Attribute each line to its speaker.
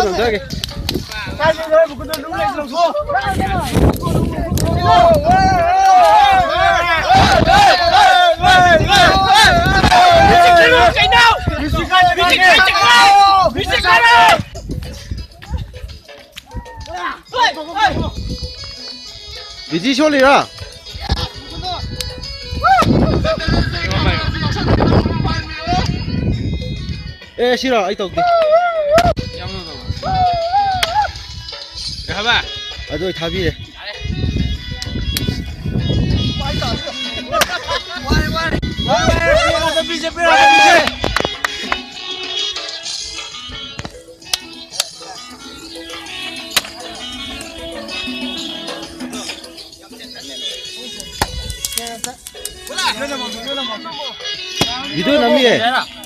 Speaker 1: Nandage. Vị trí ra. Ê, 싫어, 아이 또.
Speaker 2: Apa?
Speaker 1: Aduh, tapi deh. Video nami